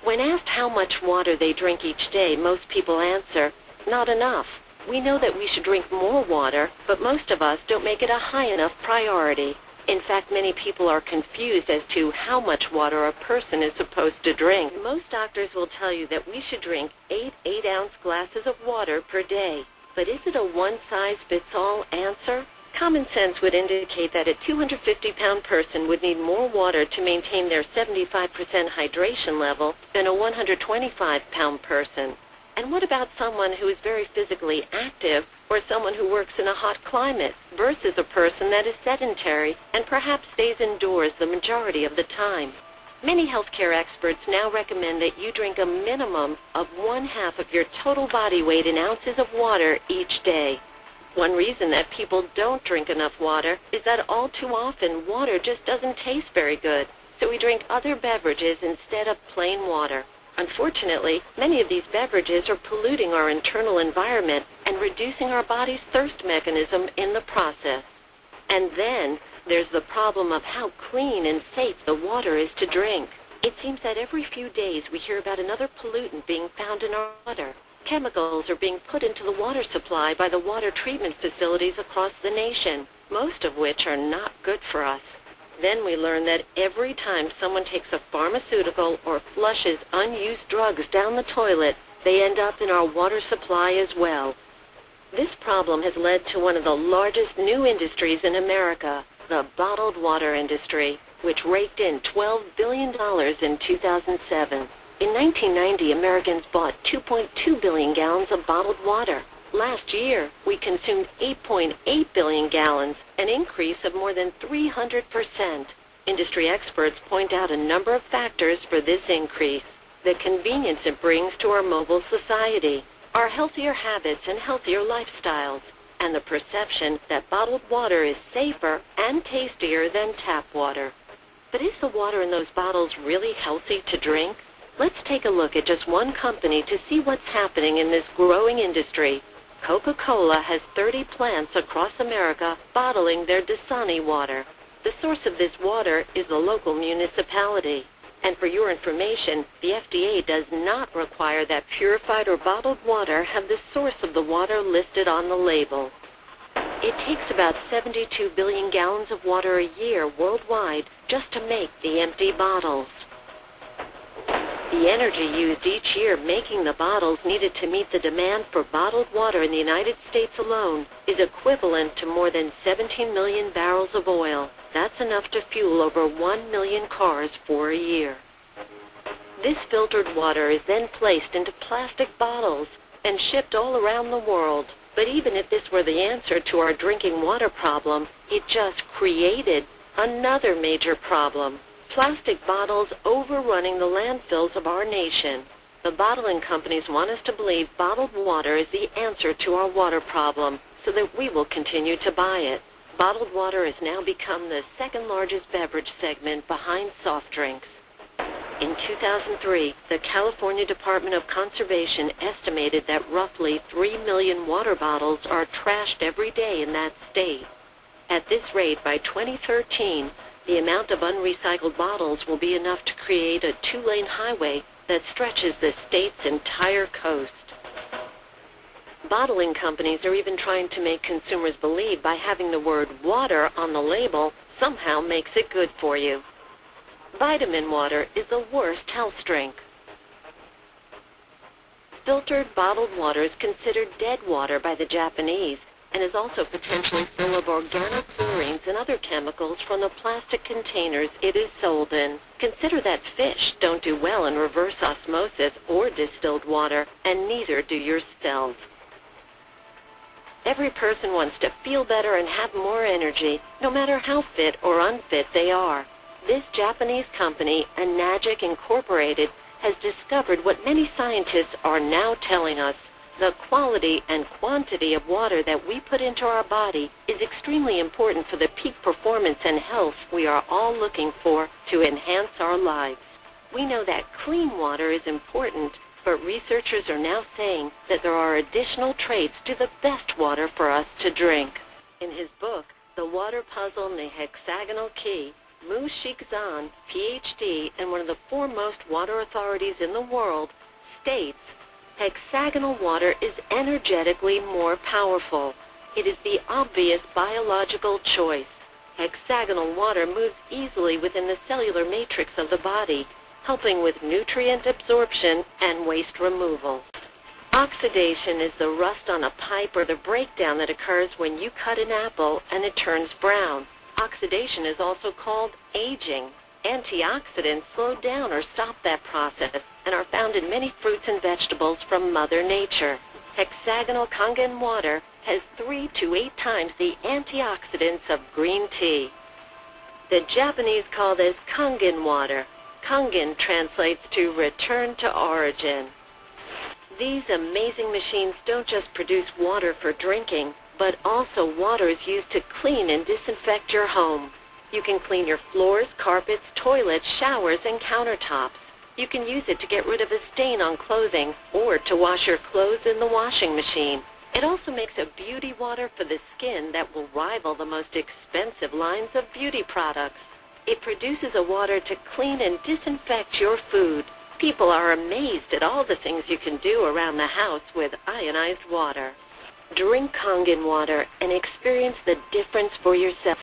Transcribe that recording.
When asked how much water they drink each day, most people answer, not enough. We know that we should drink more water, but most of us don't make it a high enough priority. In fact, many people are confused as to how much water a person is supposed to drink. Most doctors will tell you that we should drink 8 8-ounce glasses of water per day. But is it a one-size-fits-all answer? Common sense would indicate that a 250-pound person would need more water to maintain their 75% hydration level than a 125-pound person. And what about someone who is very physically active or someone who works in a hot climate versus a person that is sedentary and perhaps stays indoors the majority of the time? Many healthcare experts now recommend that you drink a minimum of 1/2 of your total body weight in ounces of water each day. One reason that people don't drink enough water is that all too often water just doesn't taste very good, so we drink other beverages instead of plain water. Unfortunately, many of these beverages are polluting our internal environment and reducing our body's thirst mechanism in the process. And then there's the problem of how clean and safe the water is to drink. It seems that every few days we hear about another pollutant being found in our water. Chemicals are being put into the water supply by the water treatment facilities across the nation, most of which are not good for us. Then we learn that every time someone takes a pharmaceutical or flushes unused drugs down the toilet, they end up in our water supply as well. This problem has led to one of the largest new industries in America, the bottled water industry, which raked in $12 billion in 2007. In 1990, Americans bought 2.2 billion gallons of bottled water. Last year, we consumed 8.8 billion gallons, an increase of more than 300%. Industry experts point out a number of factors for this increase: the convenience it brings to our mobile society, our healthier habits and healthier lifestyles, and the perception that bottled water is safer and tastier than tap water. But is the water in those bottles really healthy to drink? Let's take a look at just one company to see what's happening in this growing industry. Coca-Cola has 30 plants across America bottling their Dasani water. The source of this water is the local municipality. And for your information, the FDA does not require that purified or bottled water have the source of the water listed on the label. It takes about 72 billion gallons of water a year worldwide just to make the empty bottles. The energy used each year making the bottles needed to meet the demand for bottled water in the United States alone is equivalent to more than 17 million barrels of oil. That's enough to fuel over 1 million cars for a year. This filtered water is then placed into plastic bottles and shipped all around the world. But even if this were the answer to our drinking water problem, it just created another major problem: plastic bottles overrunning the landfills of our nation. The bottling companies want us to believe bottled water is the answer to our water problem, so that we will continue to buy it. Bottled water has now become the second largest beverage segment behind soft drinks. In 2003, the California Department of Conservation estimated that roughly 3 million water bottles are trashed every day in that state. At this rate, by 2013, the amount of unrecycled bottles will be enough to create a 2-lane highway that stretches the state's entire coast. Bottling companies are even trying to make consumers believe by having the word water on the label somehow makes it good for you. Vitamin water is the worst health drink. Filtered bottled water is considered dead water by the Japanese and is also potentially full of organic chlorines and other chemicals from the plastic containers it is sold in. Consider that fish don't do well in reverse osmosis or distilled water, and neither do your cells. Every person wants to feel better and have more energy, no matter how fit or unfit they are. This Japanese company, Enagic Incorporated, has discovered what many scientists are now telling us. The quality and quantity of water that we put into our body is extremely important for the peak performance and health we are all looking for to enhance our lives. We know that clean water is important, but researchers are now saying that there are additional traits to the best water for us to drink. In his book, The Water Puzzle and the Hexagonal Key, Mu Shixan, Ph.D. and one of the foremost water authorities in the world, states, hexagonal water is energetically more powerful. It is the obvious biological choice. Hexagonal water moves easily within the cellular matrix of the body, helping with nutrient absorption and waste removal. Oxidation is the rust on a pipe or the breakdown that occurs when you cut an apple and it turns brown. Oxidation is also called aging. Antioxidants slow down or stop that process and are found in many fruits and vegetables from Mother Nature. Hexagonal Kangen water has 3 to 8 times the antioxidants of green tea. The Japanese call this Kangen water. Kangen translates to return to origin. These amazing machines don't just produce water for drinking, but also water is used to clean and disinfect your home. You can clean your floors, carpets, toilets, showers, and countertops. You can use it to get rid of a stain on clothing or to wash your clothes in the washing machine. It also makes a beauty water for the skin that will rival the most expensive lines of beauty products. It produces a water to clean and disinfect your food. People are amazed at all the things you can do around the house with ionized water. Drink Kangen water and experience the difference for yourself.